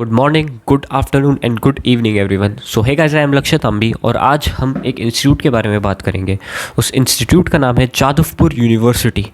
Good morning, good afternoon and good evening everyone. So hey guys, I am Lakshya Tambi और आज हम एक institute के बारे में बात करेंगे। उस इंस्टीट्यूट का नाम है जादवपुर यूनिवर्सिटी।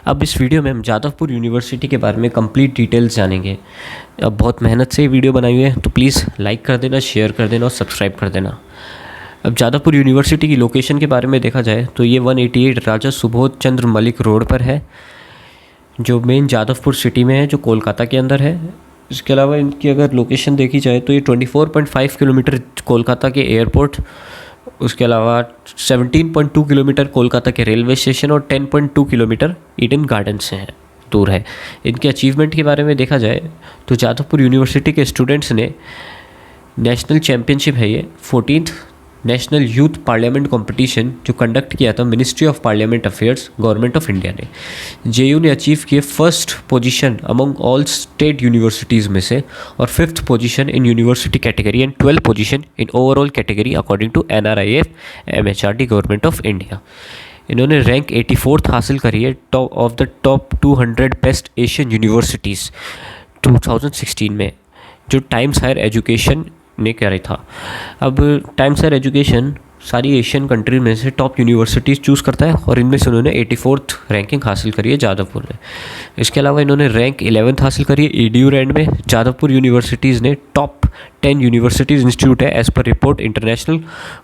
अब इस वीडियो में हम जादवपुर यूनिवर्सिटी के बारे में कंप्लीट डिटेल्स जानेंगे। अब बहुत मेहनत से ये वीडियो बनाई हुई है, तो प्लीज़ लाइक कर देना, शेयर कर देना और सब्सक्राइब कर देना। अब जादवपुर यूनिवर्सिटी की लोकेशन के बारे में देखा जाए तो ये 188 राजा सुबोध चंद्र मलिक रोड पर है, जो मेन जादवपुर सिटी में है, जो कोलकाता के अंदर है। इसके अलावा इनकी अगर लोकेशन देखी जाए तो ये 24.5 किलोमीटर कोलकाता के एयरपोर्ट, उसके अलावा 17.2 किलोमीटर कोलकाता के रेलवे स्टेशन और 10.2 किलोमीटर ईडन गार्डन से है, दूर है। इनके अचीवमेंट के बारे में देखा जाए तो जादवपुर यूनिवर्सिटी के स्टूडेंट्स ने नेशनल चैम्पियनशिप है ये 14th national youth parliament competition जो कंडक्ट किया था ministry of parliament affairs, government of India ने। जेयू ने अचीव किए first position among all state universities में से, और 5th position in university category and 12th position in overall category according to NRIF MHRD government of India. इन्होंने rank 84th हासिल करी है top of the top 200 best Asian universities 2016 में, जो times higher education ने करा था। अब टाइम्स हायर एजुकेशन सारी एशियन कंट्री में से टॉप यूनिवर्सिटीज़ चूज़ करता है और इनमें से उन्होंने 84th रैंकिंग हासिल करी है जादवपुर ने। इसके अलावा इन्होंने रैंक 11th हासिल करी है EDU रैंड में। जादवपुर यूनिवर्सिटीज़ ने टॉप 10 यूनिवर्सिटीज़ इंस्टीट्यूट है एज़ पर report international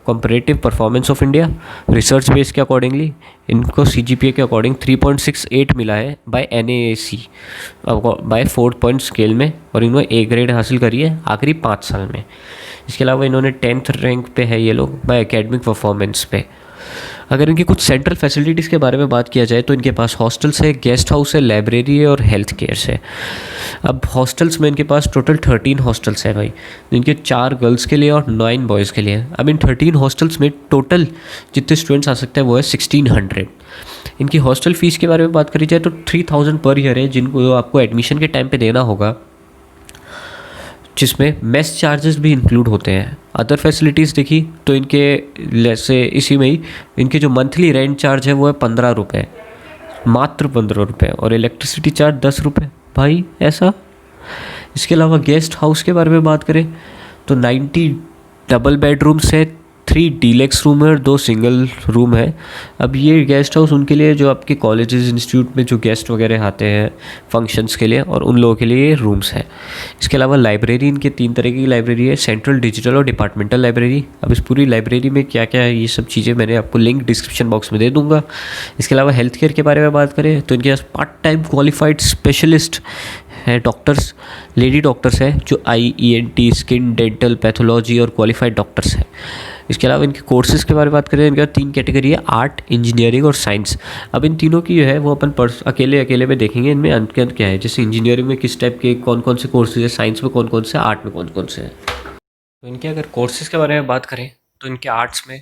comparative performance of India. Research base के अकॉर्डिंगली इनको CGPA के अकॉर्डिंग 3.68 मिला है by NAAC by 4 point scale में, और इन्होंने A ग्रेड हासिल करी है आखिरी 5 साल में। इसके अलावा इन्होंने 10th रैंक पे है ये लोग बाय एकेडमिक परफॉर्मेंस पे। अगर इनकी कुछ सेंट्रल फैसिलिटीज़ के बारे में बात किया जाए तो इनके पास हॉस्टल्स है, गेस्ट हाउस है, लाइब्रेरी है और हेल्थ केयर है। अब हॉस्टल्स में इनके पास टोटल 13 हॉस्टल्स है भाई, इनके 4 गर्ल्स के लिए और 9 बॉयज़ के लिए। अब इन 13 हॉस्टल्स में टोटल जितने स्टूडेंट्स आ सकते हैं वो है 1600। इनकी हॉस्टल फीस के बारे में बात करी जाए तो 3000 पर ईयर है, जिनको आपको एडमिशन के टाइम पे देना होगा, जिसमें मेस चार्जेस भी इंक्लूड होते हैं। अदर फैसिलिटीज़ देखी तो इनके जैसे इसी में ही इनके जो मंथली रेंट चार्ज है वो है 15 रुपये, मात्र 15 रुपये, और इलेक्ट्रिसिटी चार्ज 10 रुपये भाई, ऐसा। इसके अलावा गेस्ट हाउस के बारे में बात करें तो 90 डबल बेडरूम्स है, 3 डीलक्स रूम है और 2 सिंगल रूम है। अब ये गेस्ट हाउस उनके लिए जो आपके कॉलेजेस इंस्टीट्यूट में जो गेस्ट वगैरह आते हैं फंक्शंस के लिए, और उन लोगों के लिए रूम्स है। इसके अलावा लाइब्रेरी इनके 3 तरह की लाइब्रेरी है, सेंट्रल, डिजिटल और डिपार्टमेंटल लाइब्रेरी। अब इस पूरी लाइब्रेरी में क्या क्या है ये सब चीज़ें मैंने आपको लिंक डिस्क्रिप्शन बॉक्स में दे दूँगा। इसके अलावा हेल्थ केयर के बारे में बात करें तो इनके पास पार्ट टाइम क्वालिफाइड स्पेशलिस्ट है, डॉक्टर्स, लेडी डॉक्टर्स है जो ENT, स्किन, डेंटल, पैथोलॉजी और क्वालिफाइड डॉक्टर्स हैं। इसके अलावा इनके कोर्सेज़ के बारे में बात करें, इनका 3 कैटेगरी है, आर्ट, इंजीनियरिंग और साइंस। अब इन तीनों की जो है वो अपन अकेले में देखेंगे इनमें अंत के अंत क्या है, जैसे इंजीनियरिंग में किस टाइप के कौन कौन से कोर्सेज है, साइंस में कौन कौन से, आर्ट में कौन कौन से हैं। तो इनके अगर कोर्सेज़ के बारे में बात करें तो इनके आर्ट्स में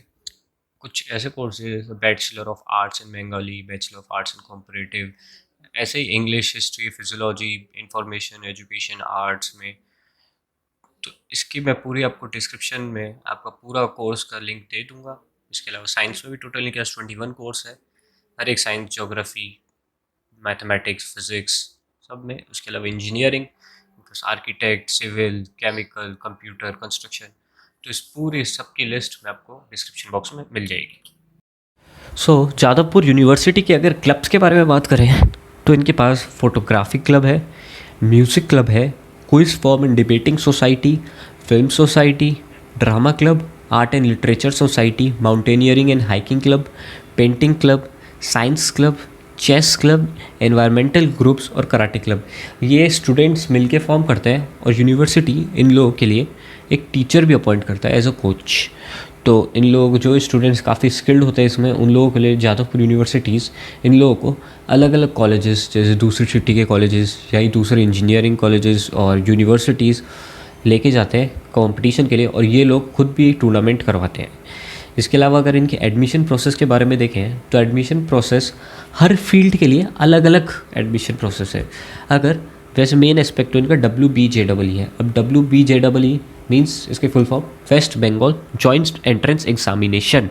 कुछ ऐसे कोर्सेज जैसे bachelor of arts in Bengali, bachelor of arts in comparative, ऐसे ही English, history, physiology, information education arts में। तो इसकी मैं पूरी आपको डिस्क्रिप्शन में आपका पूरा कोर्स का लिंक दे दूंगा। इसके अलावा साइंस में भी टोटल इनके पास 21 कोर्स है, हर एक साइंस, ज्योग्राफी, मैथमेटिक्स, फिज़िक्स सब में। उसके अलावा engineering, architect, civil, chemical, computer, construction. तो इस पूरी सबकी लिस्ट में आपको डिस्क्रिप्शन बॉक्स में मिल जाएगी। जादवपुर यूनिवर्सिटी के अगर क्लब्स के बारे में बात करें तो इनके पास फोटोग्राफी क्लब है, म्यूज़िक क्लब है, quiz form and debating society, film society, drama club, art and literature society, mountaineering and hiking club, painting club, science club, chess club, environmental groups और कराटे क्लब। ये students मिलके form करते हैं और university इन लोगों के लिए एक टीचर भी अपॉइंट करता है एज अ कोच। तो इन लोग जो स्टूडेंट्स काफ़ी स्किल्ड होते हैं इसमें, उन लोगों के लिए जादवपुर यूनिवर्सिटीज़ इन लोगों को अलग अलग कॉलेजेस जैसे दूसरी सिटी के कॉलेजेस या दूसरे इंजीनियरिंग कॉलेजेस और यूनिवर्सिटीज़ लेके जाते हैं कंपटीशन के लिए, और ये लोग खुद भी टूर्नामेंट करवाते हैं। इसके अलावा अगर इनके एडमिशन प्रोसेस के बारे में देखें तो एडमिशन प्रोसेस हर फील्ड के लिए अलग अलग एडमिशन प्रोसेस है। अगर वैसे मेन एस्पेक्ट तो इनका WBJEE है। अब WBJEE मीन्स इसके full form west Bengal joint entrance examination.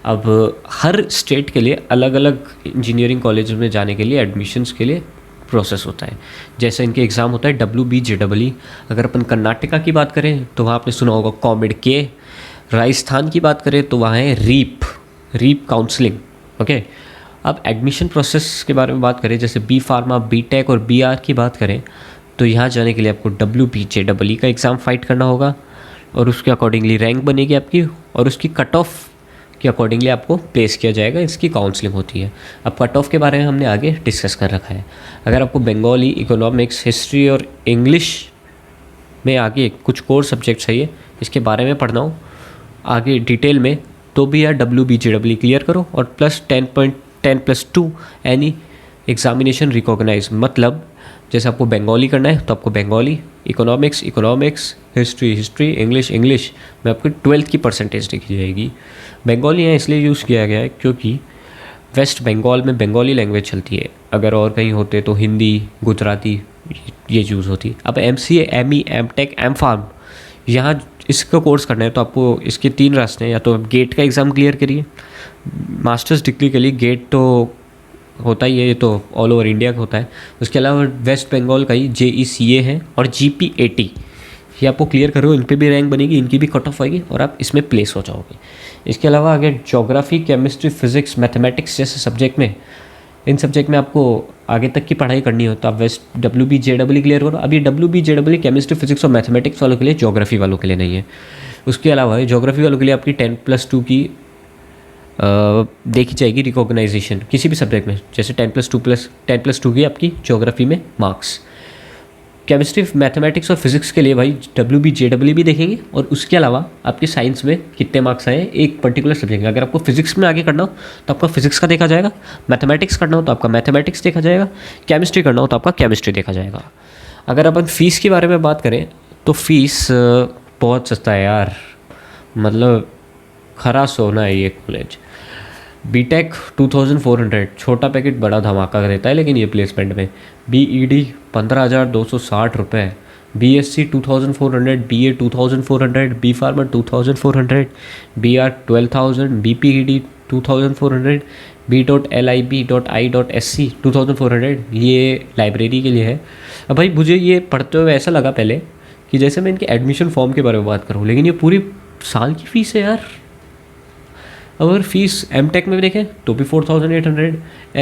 अब हर स्टेट के लिए अलग अलग इंजीनियरिंग कॉलेज में जाने के लिए एडमिशन्स के लिए प्रोसेस होता है। जैसे इनके एग्ज़ाम होता है WBJEE। अगर अपन कर्नाटका की बात करें तो वहाँ आपने सुना होगा कॉमेड के। राजस्थान की बात करें तो वहाँ है रीप काउंसलिंग। ओके, अब एडमिशन प्रोसेस के बारे में बात करें, जैसे बी फार्मा, बी टेक और BR की बात करें, तो यहाँ जाने के लिए आपको WBJEE का एग्ज़ाम फाइट करना होगा और उसके अकॉर्डिंगली रैंक बनेगी आपकी, और उसकी कट ऑफ के अकॉर्डिंगली आपको प्लेस किया जाएगा। इसकी काउंसलिंग होती है। अब कट ऑफ के बारे में हमने आगे डिस्कस कर रखा है। अगर आपको बंगाली, इकोनॉमिक्स, हिस्ट्री और इंग्लिश में आगे कुछ कोर सब्जेक्ट चाहिए, इसके बारे में पढ़ना हो आगे डिटेल में, तो भी यार WBJEE क्लियर करो और प्लस 10.10+2 एनी एग्जामिनेशन रिकॉग्नाइज। मतलब जैसे आपको बंगाली करना है तो आपको बंगाली, इकोनॉमिक्स, हिस्ट्री, इंग्लिश में आपकी 12th की परसेंटेज देखी जाएगी। बंगाली यहाँ इसलिए यूज़ किया गया है क्योंकि वेस्ट बंगाल में बंगाली लैंग्वेज चलती है। अगर और कहीं होते तो हिंदी, गुजराती ये यूज़ होती। अब MCA, ME, MTech, M.Pharm यहाँ इसका कोर्स करना है तो आपको इसके 3 रास्ते हैं। या तो आप गेट का एग्ज़ाम क्लियर करिए, मास्टर्स डिग्री के लिए गेट तो होता ही है, ये तो ऑल ओवर इंडिया का होता है। उसके अलावा वेस्ट बंगाल का ही JECA है और GP80, ये आपको क्लियर करो, इन पे भी रैंक बनेगी, इनकी भी कट ऑफ आएगी और आप इसमें प्लेस हो जाओगे। इसके अलावा अगर ज्योग्राफी, केमिस्ट्री, फिजिक्स, मैथमेटिक्स जैसे सब्जेक्ट में, इन सब्जेक्ट में आपको आगे तक की पढ़ाई करनी हो तो आप WBJEE क्लियर करो। अब ये WBJEE केमिस्ट्री, फिजिक्स और मैथमेटिक्स वालों के लिए, ज्योग्राफी वालों के लिए नहीं है। उसके अलावा ज्योग्राफी वालों के लिए आपकी 10+2 की देखी जाएगी रिकॉग्नाइजेशन किसी भी सब्जेक्ट में, जैसे 10+2 की आपकी ज्योग्राफी में मार्क्स। केमिस्ट्री, मैथमेटिक्स और फिजिक्स के लिए भाई WBJEE भी देखेंगे और उसके अलावा आपके साइंस में कितने मार्क्स आए एक पर्टिकुलर सब्जेक्ट में। अगर आपको फिजिक्स में आगे करना हो तो आपका फिजिक्स का देखा जाएगा, मैथमेटिक्स करना हो तो आपका मैथमेटिक्स देखा जाएगा, केमिस्ट्री करना हो तो आपका केमिस्ट्री देखा जाएगा। अगर अपन फ़ीस के बारे में बात करें तो फ़ीस बहुत सस्ता है यार, मतलब खरा सोना है ये कॉलेज। BTech 2400, छोटा पैकेट बड़ा धमाका रहता है लेकिन ये प्लेसमेंट में। BED 15,260 रुपये, BSc 2400, BA 2400, B Pharma 2400, BR 12,000, BPED 2400, B.LIB.I.SC 2400। ये लाइब्रेरी के लिए है। अब भाई मुझे ये पढ़ते हुए ऐसा लगा पहले कि जैसे मैं इनके एडमिशन फॉर्म के बारे में बात करूँ, लेकिन ये पूरी साल की फ़ीस है यार। अगर फीस MTech में भी देखें तो भी 4,800,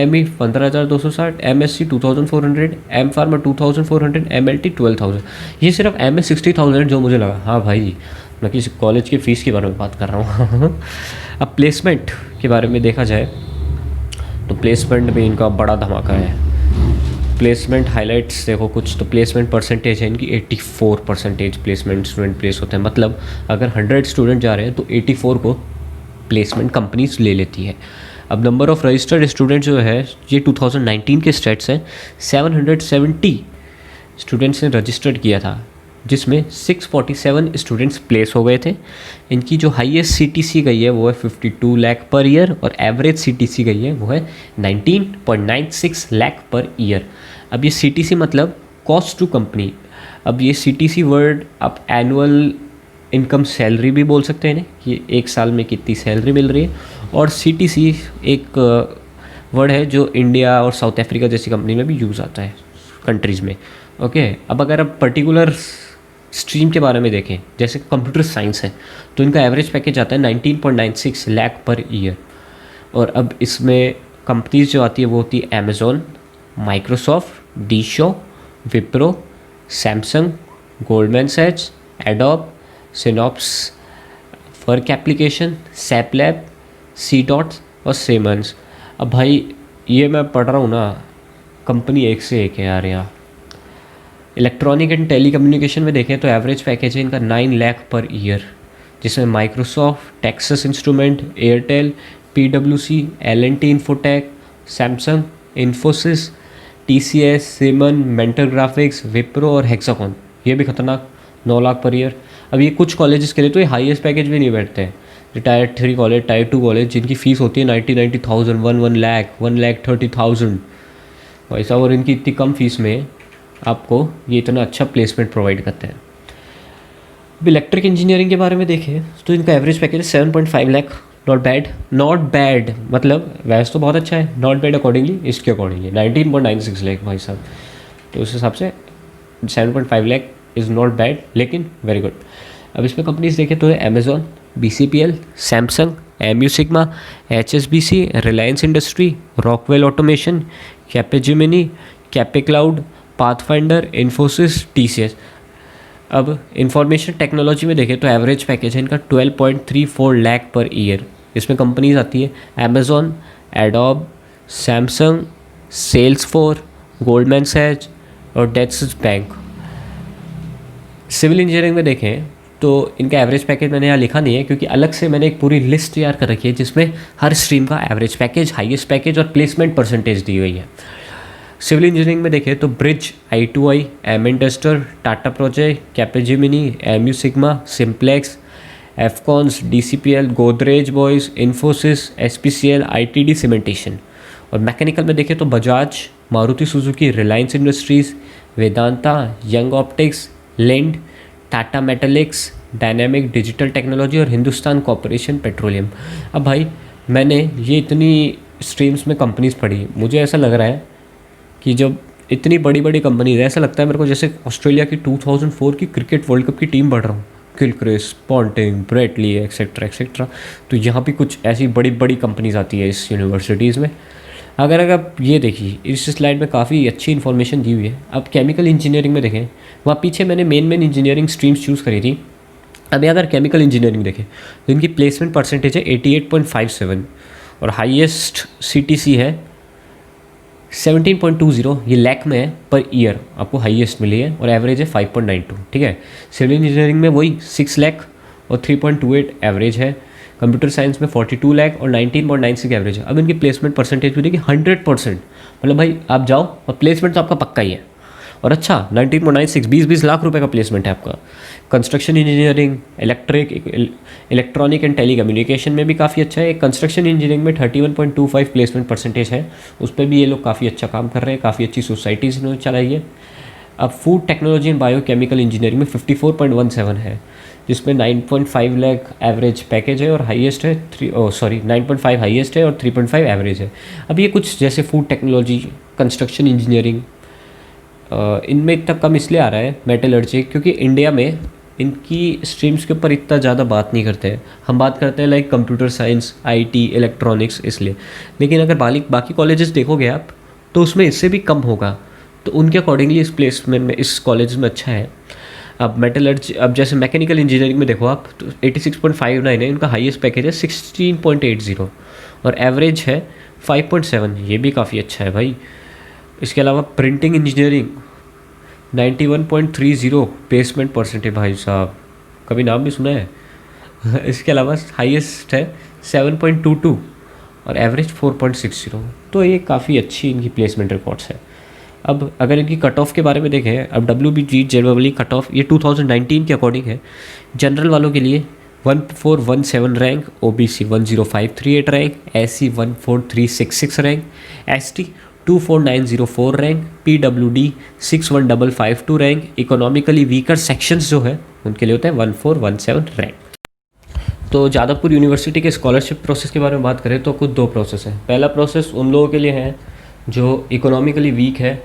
ME 15,260, MSc 2,400, M.Pharma 2,400, MLT 12,000। ये सिर्फ MS 60,000 जो मुझे लगा। हाँ भाई, मैं किसी कॉलेज की फ़ीस के बारे में बात कर रहा हूँ। अब प्लेसमेंट के बारे में देखा जाए तो प्लेसमेंट में इनका बड़ा धमाका है। प्लेसमेंट हाइलाइट्स देखो कुछ, तो प्लेसमेंट परसेंटेज है इनकी 84% प्लेसमेंट स्टूडेंट प्लेस होते हैं। मतलब अगर 100 स्टूडेंट जा रहे हैं तो 84 को प्लेसमेंट कंपनीज ले लेती है। अब नंबर ऑफ़ रजिस्टर्ड स्टूडेंट जो है ये 2019 के स्टेट्स हैं, 770 स्टूडेंट्स ने रजिस्टर्ड किया था, जिसमें 647 स्टूडेंट्स प्लेस हो गए थे। इनकी जो हाईएस्ट CTC गई है वो है 52 लाख पर ईयर और एवरेज CTC गई है वो है 19.96 लाख पर ईयर। अब ये CTC मतलब कॉस्ट टू कंपनी। अब ये CTC वर्ड आप एनुअल इनकम सैलरी भी बोल सकते हैं कि एक साल में कितनी सैलरी मिल रही है। और CTC एक वर्ड है जो इंडिया और साउथ अफ्रीका जैसी कंपनी में भी यूज़ आता है कंट्रीज़ में। ओके, अब अगर आप पर्टिकुलर स्ट्रीम के बारे में देखें, जैसे कंप्यूटर साइंस है, तो इनका एवरेज पैकेज आता है 19.96 लाख पर ईयर। और अब इसमें कंपनीज जो आती है वो होती है Amazon, Microsoft, DE Shaw, Wipro, Samsung, Goldman Sachs, Adobe, Synopsys, work application, SAP Labs, C.Dots और सेमंस। अब भाई ये मैं पढ़ रहा हूँ ना, कंपनी एक से एक है यार यहाँ। इलेक्ट्रॉनिक एंड टेली कम्युनिकेशन में देखें तो एवरेज पैकेज है इनका 9 लाख पर ईयर, जिसमें Microsoft, Texas Instrument, Airtel, PwC, L&T Infotech, Samsung, Infosys, TCS, Siemens, Mentor Graphics, Wipro और हेक्साकॉन, ये भी खतरनाक 9 लाख पर ईयर। अब ये कुछ कॉलेजेस के लिए तो ये हाईएस्ट पैकेज भी नहीं बैठते हैं। Tier 3 कॉलेज, Tier 2 कॉलेज जिनकी फ़ीस होती है 90,000, 1 लाख, 1,30,000 भाई साहब, और इनकी इतनी कम फीस में आपको ये इतना अच्छा प्लेसमेंट प्रोवाइड करते हैं। अब इलेक्ट्रिक इंजीनियरिंग के बारे में देखें तो इनका average package 7.5 lakh not bad मतलब वैसे तो बहुत अच्छा है, नॉट बैड अकॉर्डिंगली इसके अकॉर्डिंगली 19.96 लाख भाई साहब, तो उस हिसाब से 7.5 लाख इज़ नॉट बैड लेकिन वेरी गुड। अब इसमें कंपनीज देखें तो Amazon, BCPL, Samsung, MU Sigma, HSBC, Reliance industry, Rockwell Automation, Capgemini, Cape Cloud, Pathfinder, Infosys, TCS। अब इंफॉर्मेशन टेक्नोलॉजी में देखें तो एवरेज पैकेज है इनका 12.34 लाख पर ईयर। इसमें कंपनीज आती है Amazon, adobe, Samsung, Salesforce, Goldman Sachs और डेट्स बैंक। सिविल इंजीनियरिंग में देखें तो इनका एवरेज पैकेज मैंने यहाँ लिखा नहीं है क्योंकि अलग से मैंने एक पूरी लिस्ट तैयार कर रखी है जिसमें हर स्ट्रीम का एवरेज पैकेज, हाईएस्ट पैकेज और प्लेसमेंट परसेंटेज दी हुई है। सिविल इंजीनियरिंग में देखें तो ब्रिज, I2I, एमिंडस्टर, Tata project, Capgemini, MU Sigma, Simplex, Afcons, DCPL, Godrej Boyce, Infosys, SPCL, ITD cementation. और मैकेनिकल में देखें तो Bajaj, Maruti Suzuki, Reliance industries, Vedanta, Young Optics, Linde, Tata Metaliks, dynamic digital technology और हिंदुस्तान कॉरपोरेशन पेट्रोलियम। अब भाई मैंने ये इतनी स्ट्रीम्स में कंपनीज पढ़ी, मुझे ऐसा लग रहा है कि जब इतनी बड़ी बड़ी कंपनीज है, ऐसा लगता है मेरे को जैसे ऑस्ट्रेलिया की 2004 की क्रिकेट वर्ल्ड कप की टीम बढ़ रहा हूँ, किलक्रिस्ट, पॉन्टिंग, ब्रेटली एक्सेट्रा एक्सेट्रा। तो यहाँ भी कुछ ऐसी बड़ी बड़ी कंपनीज आती है इस यूनिवर्सिटीज़ में। अगर आप ये देखिए इस स्लाइड में काफ़ी अच्छी इन्फॉर्मेशन दी हुई है। अब केमिकल इंजीनियरिंग में देखें, वहाँ पीछे मैंने मेन इंजीनियरिंग स्ट्रीम्स चूज़ करी थी। अभी अगर केमिकल इंजीनियरिंग देखें तो इनकी प्लेसमेंट परसेंटेज है 88.57 और हाईएस्ट CTC है 17.20, ये लैक में है पर ईयर आपको हाईएस्ट मिली है और एवरेज है 5.92। ठीक है, सिविल इंजीनियरिंग में वही 6 लाख और 3.28 एवरेज है, कंप्यूटर साइंस में 42 लाख और 19.96 एवरेज है। अब इनकी प्लेसमेंट परसेंटेज भी देखिए 100%, मतलब भाई आप जाओ और प्लेसमेंट तो आपका पक्का ही है। और अच्छा 19.96 20 लाख रुपए का प्लेसमेंट है आपका। Construction engineering, electronic and telecommunication में भी काफ़ी अच्छा है। कंस्ट्रक्शन इंजीनियरिंग में 31.25 प्लेसमेंट परसेंटेज है, उस पर भी ये लोग काफ़ी अच्छा काम कर रहे हैं, काफ़ी अच्छी सोसाइटीज़ इन्होंने चलाई है। अब food technology and biochemical engineering में 54.17 है, जिसमें 9.5 लाख एवरेज पैकेज है और हाईएस्ट है 9.5 हाईएस्ट है और 3.5 एवरेज है। अब ये कुछ जैसे फूड टेक्नोलॉजी, कंस्ट्रक्शन इंजीनियरिंग, इनमें इतना कम इसलिए आ रहा है मेटलर्जी क्योंकि इंडिया में इनकी स्ट्रीम्स के ऊपर इतना ज़्यादा बात नहीं करते हैं। हम बात करते हैं like computer science, IT, electronics इसलिए। लेकिन अगर बाकी कॉलेजेस देखोगे आप तो उसमें इससे भी कम होगा, तो उनके अकॉर्डिंगली इस प्लेसमेंट में इस कॉलेज में अच्छा है। अब मेटलर्जी, अब जैसे मैकेनिकल इंजीनियरिंग में देखो आप तो 86.59 है, इनका हाईएस्ट पैकेज है 16.80 और एवरेज है 5.7, ये भी काफ़ी अच्छा है भाई। इसके अलावा प्रिंटिंग इंजीनियरिंग 91.30 प्लेसमेंट परसेंटेज भाई साहब, कभी नाम भी सुना है। इसके अलावा हाईएस्ट है 7.22 और एवरेज 4.60, तो ये काफ़ी अच्छी इनकी प्लेसमेंट रिकॉर्ड्स है। अब अगर इनकी कट ऑफ के बारे में देखें, अब WBG जनरली कट ऑफ ये 2019 के अकॉर्डिंग है। जनरल वालों के लिए 1417 rank, OBC 10538 rank, SC 14366 rank, ST 24904 rank, PWD 61552 rank, economically weaker sections जो है उनके लिए होता है 1417 रैंक। तो जादवपुर यूनिवर्सिटी के स्कॉलरशिप प्रोसेस के बारे में बात करें तो कुछ 2 प्रोसेस है। पहला प्रोसेस उन लोगों के लिए है जो इकोनॉमिकली वीक है,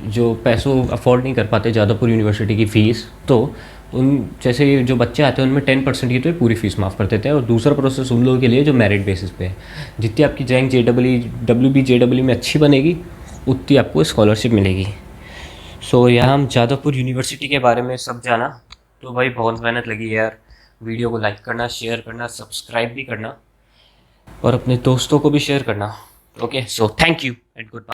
जो पैसों अफोर्ड नहीं कर पाते जादवपुर यूनिवर्सिटी की फ़ीस, तो उन जैसे जो बच्चे आते हैं उनमें 10% की तो पूरी फ़ीस माफ़ कर देते हैं। और दूसरा प्रोसेस उन लोगों के लिए जो मेरिट बेसिस पे है, जितनी आपकी रैंक WBJEE में अच्छी बनेगी उतनी आपको स्कॉलरशिप मिलेगी। सो यहाँ हम जादवपुर यूनिवर्सिटी के बारे में सब जाना, तो भाई बहुत मेहनत लगी यार। वीडियो को लाइक करना, शेयर करना, सब्सक्राइब भी करना और अपने दोस्तों को भी शेयर करना। Okay, so thank you and good bye.